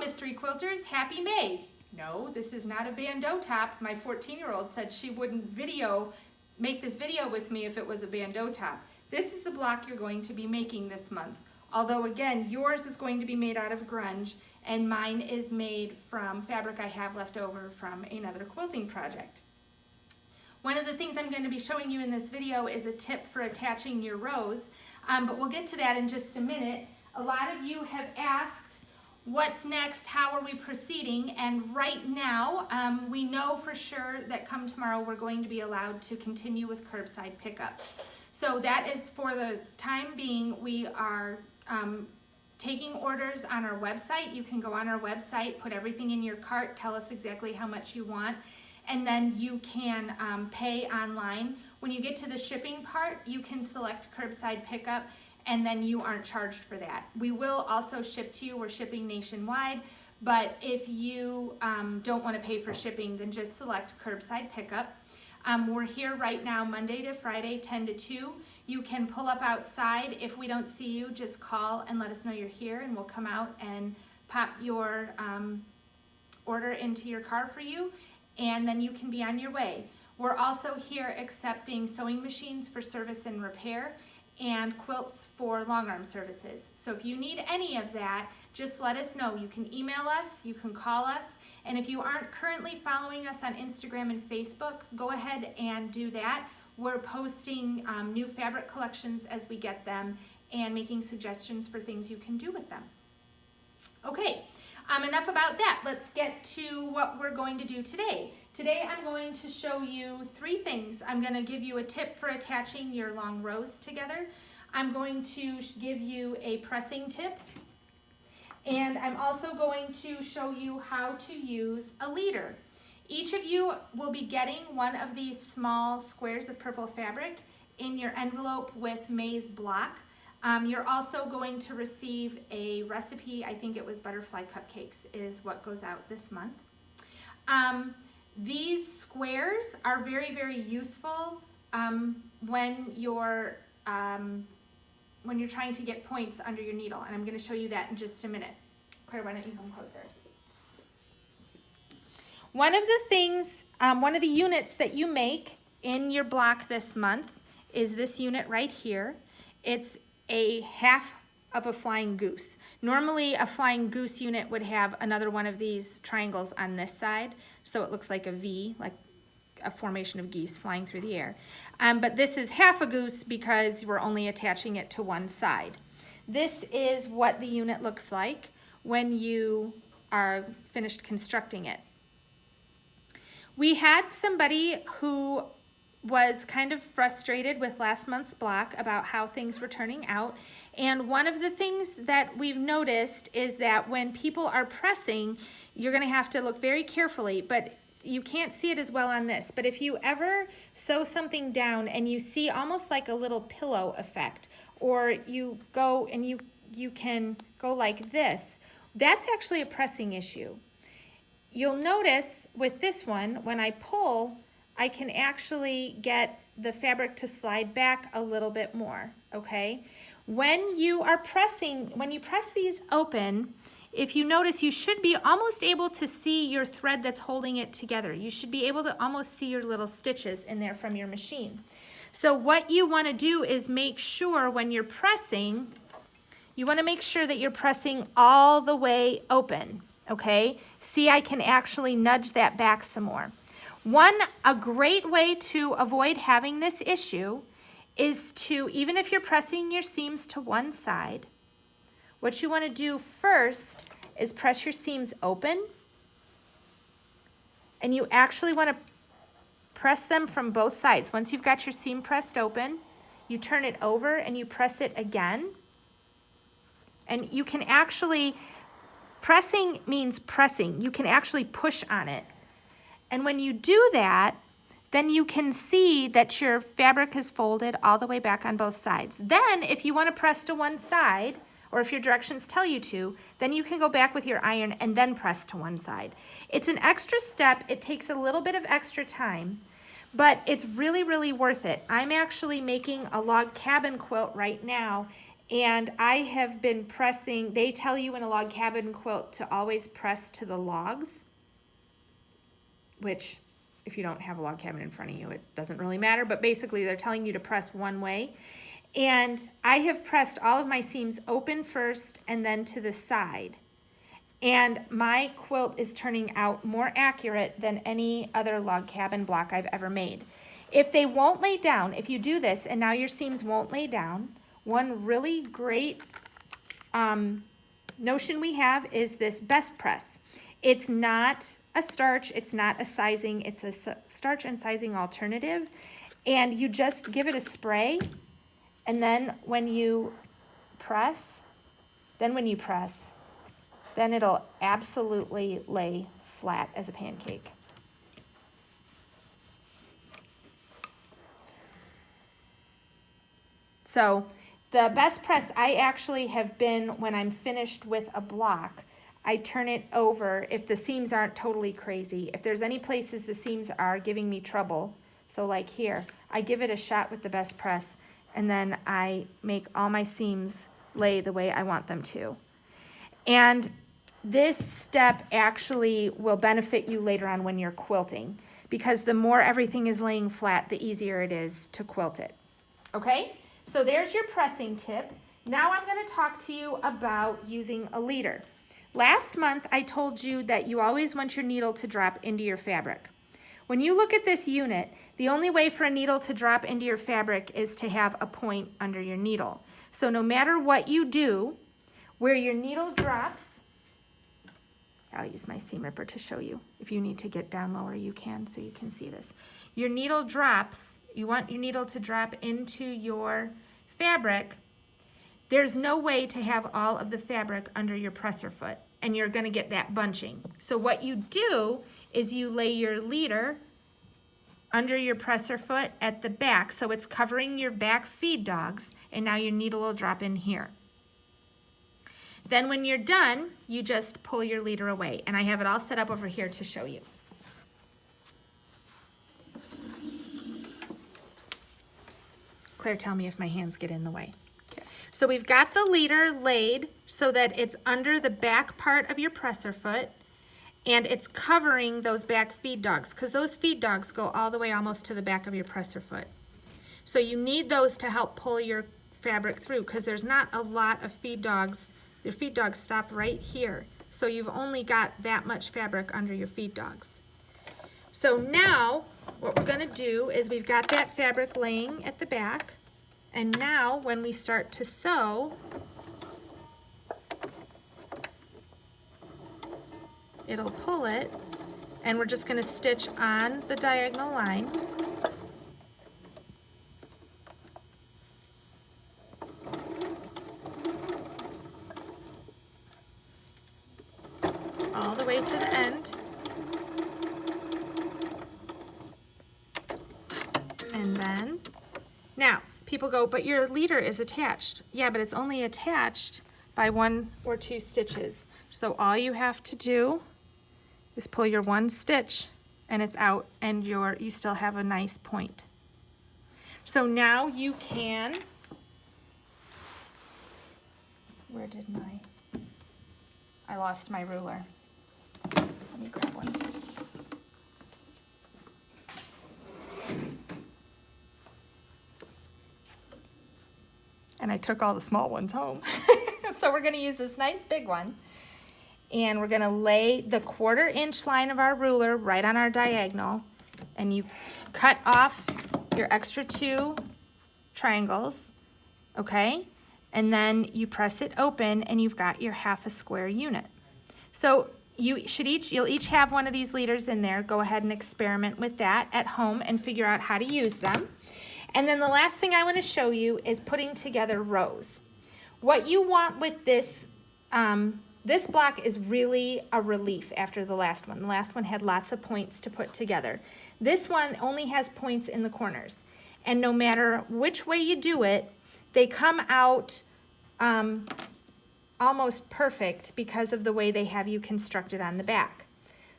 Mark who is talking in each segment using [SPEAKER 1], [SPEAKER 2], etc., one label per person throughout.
[SPEAKER 1] mystery quilters, happy May. No, this is not a bandeau top. My 14-year-old said she wouldn't make this video with me if it was a bandeau top. This is the block you're going to be making this month. Although again, yours is going to be made out of grunge and mine is made from fabric I have left over from another quilting project. One of the things I'm going to be showing you in this video is a tip for attaching your rows, but we'll get to that in just a minute. A lot of you have asked, what's next, how are we proceeding, and right now we know for sure that come tomorrow we're going to be allowed to continue with curbside pickup. So that is for the time being. We are taking orders on our website. You can go on our website, put everything in your cart, tell us exactly how much you want, and then you can pay online. When you get to the shipping part, you can select curbside pickup, and then you aren't charged for that. We will also ship to you. We're shipping nationwide, but if you don't want to pay for shipping, then just select curbside pickup. We're here right now Monday to Friday, 10 to 2. You can pull up outside. If we don't see you, just call and let us know you're here, and we'll come out and pop your order into your car for you, and then you can be on your way. We're also here accepting sewing machines for service and repair and quilts for long arm services. So if you need any of that, just let us know. You can email us, you can call us, and if you aren't currently following us on Instagram and Facebook, go ahead and do that. We're posting new fabric collections as we get them and making suggestions for things you can do with them. Okay, enough about that. Let's get to what we're going to do today. Today I'm going to show you 3 things. I'm going to give you a tip for attaching your long rows together. I'm going to give you a pressing tip. And I'm also going to show you how to use a leader. Each of you will be getting one of these small squares of purple fabric in your envelope with maize block. You're also going to receive a recipe. I think it was butterfly cupcakes is what goes out this month. These squares are very, very useful when you're trying to get points under your needle, and I'm going to show you that in just a minute. Claire, why don't you come closer? One of the things, one of the units that you make in your block this month is this unit right here. It's a half of a flying goose. Normally a flying goose unit would have another one of these triangles on this side, so it looks like a V, like a formation of geese flying through the air. But this is half a goose because we're only attaching it to one side. This is what the unit looks like when you are finished constructing it. We had somebody who was kind of frustrated with last month's block about how things were turning out. And one of the things that we've noticed is that when people are pressing, you're going to have to look very carefully, but you can't see it as well on this. But if you ever sew something down and you see almost like a little pillow effect, or you go and you can go like this, that's actually a pressing issue. You'll notice with this one, when I pull, I can actually get the fabric to slide back a little bit more, okay? When you press these open, if you notice, you should be almost able to see your thread that's holding it together. You should be able to almost see your little stitches in there from your machine. So what you want to do is make sure when you're pressing, you want to make sure that you're pressing all the way open. Okay, see, I can actually nudge that back some more. A great way to avoid having this issue is to, even if you're pressing your seams to one side, what you want to do first is press your seams open, and you actually want to press them from both sides. Once you've got your seam pressed open, you turn it over and you press it again, and you can actually, pressing means pressing. You can actually push on it. And when you do that, then you can see that your fabric is folded all the way back on both sides. Then if you want to press to one side, or if your directions tell you to, then you can go back with your iron and then press to one side. It's an extra step. It takes a little bit of extra time, but it's really, really worth it. I'm actually making a log cabin quilt right now, and I have been pressing. They tell you in a log cabin quilt to always press to the logs, which if you don't have a log cabin in front of you, it doesn't really matter, but basically they're telling you to press one way. And I have pressed all of my seams open first and then to the side. And my quilt is turning out more accurate than any other log cabin block I've ever made. If they won't lay down, if you do this and now your seams won't lay down, one really great notion we have is this best press. It's not a starch, it's not a sizing, it's a starch and sizing alternative. And you just give it a spray, and then when you press, then it'll absolutely lay flat as a pancake. So the best press I actually have been, when I'm finished with a block, I turn it over if the seams aren't totally crazy. If there's any places the seams are giving me trouble, so like here, I give it a shot with the best press, and then I make all my seams lay the way I want them to. And this step actually will benefit you later on when you're quilting, because the more everything is laying flat, the easier it is to quilt it. Okay, so there's your pressing tip. Now I'm going to talk to you about using a leader. Last month, I told you that you always want your needle to drop into your fabric. When you look at this unit, the only way for a needle to drop into your fabric is to have a point under your needle. So no matter what you do, where your needle drops, I'll use my seam ripper to show you. If you need to get down lower, you can, so you can see this. Your needle drops, you want your needle to drop into your fabric. There's no way to have all of the fabric under your presser foot, and you're going to get that bunching. So what you do is you lay your leader under your presser foot at the back, so it's covering your back feed dogs, and now your needle will drop in here. Then when you're done, you just pull your leader away, and I have it all set up over here to show you. Claire, tell me if my hands get in the way. So we've got the leader laid so that it's under the back part of your presser foot, and it's covering those back feed dogs, because those feed dogs go all the way almost to the back of your presser foot. So you need those to help pull your fabric through, because there's not a lot of feed dogs. Your feed dogs stop right here. So you've only got that much fabric under your feed dogs. So now what we're going to do is we've got that fabric laying at the back. And now when we start to sew, it'll pull it, and we're just going to stitch on the diagonal line. All the way to the end. And then, now, people go, but your leader is attached. Yeah, but it's only attached by 1 or 2 stitches. So all you have to do is pull your 1 stitch and it's out, and you still have a nice point. So now you can, I lost my ruler. Let me grab one. And I took all the small ones home. So we're going to use this nice big one. And we're going to lay the 1/4 inch line of our ruler right on our diagonal. And you cut off your extra 2 triangles, okay? And then you press it open, and you've got your 1/2 square unit. So you'll each have one of these leaders in there. Go ahead and experiment with that at home and figure out how to use them. And then the last thing I want to show you is putting together rows. What you want with this, this block is really a relief after the last one. The last one had lots of points to put together. This one only has points in the corners. And no matter which way you do it, they come out almost perfect because of the way they have you constructed on the back.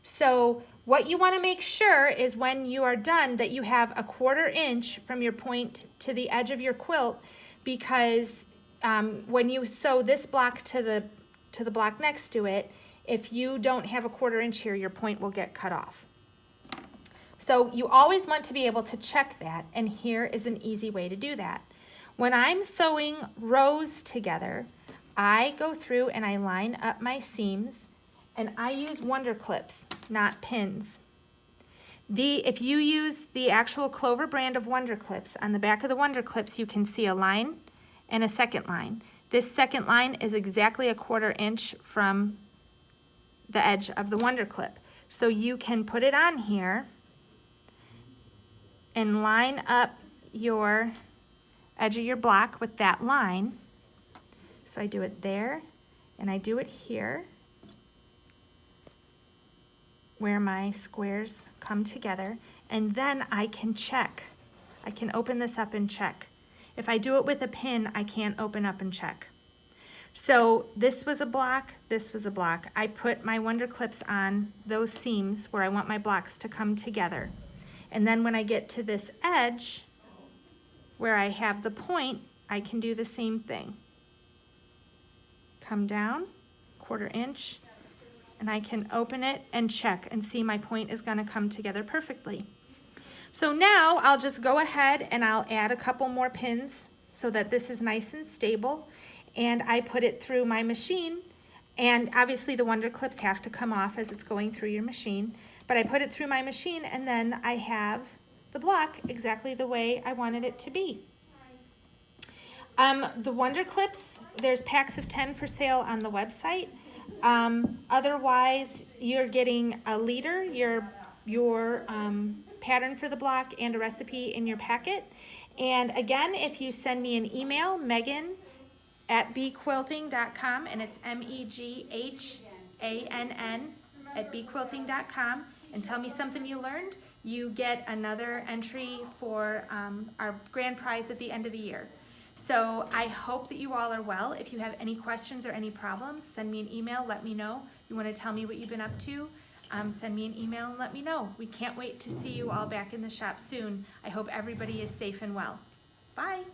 [SPEAKER 1] So what you want to make sure is when you are done that you have a 1/4 inch from your point to the edge of your quilt, because when you sew this block to the block next to it, if you don't have a 1/4 inch here, your point will get cut off. So you always want to be able to check that, and here is an easy way to do that. When I'm sewing rows together, I go through and I line up my seams, and I use Wonder Clips, not pins. If you use the actual Clover brand of Wonder Clips, on the back of the Wonder Clips you can see a line and a second line. This second line is exactly a 1/4 inch from the edge of the Wonder Clip. So you can put it on here and line up your edge of your block with that line. So I do it there, and I do it here, where my squares come together, and then I can check. I can open this up and check. If I do it with a pin, I can't open up and check. So this was a block, this was a block. I put my Wonder Clips on those seams where I want my blocks to come together. And then when I get to this edge, where I have the point, I can do the same thing. Come down, 1/4 inch, and I can open it and check and see my point is gonna come together perfectly. So now I'll just go ahead and I'll add a couple more pins so that this is nice and stable, and I put it through my machine, and obviously the Wonder Clips have to come off as it's going through your machine, but I put it through my machine, and then I have the block exactly the way I wanted it to be. The Wonder Clips, there's packs of 10 for sale on the website. Otherwise, you're getting a leader, your pattern for the block, and a recipe in your packet. And again, if you send me an email, Megan@bquilting.com, and it's MEGHANN@bquilting.com, and tell me something you learned, you get another entry for our grand prize at the end of the year. So I hope that you all are well. If you have any questions or any problems, send me an email, let me know. You want to tell me what you've been up to, send me an email and let me know. We can't wait to see you all back in the shop soon. I hope everybody is safe and well. Bye.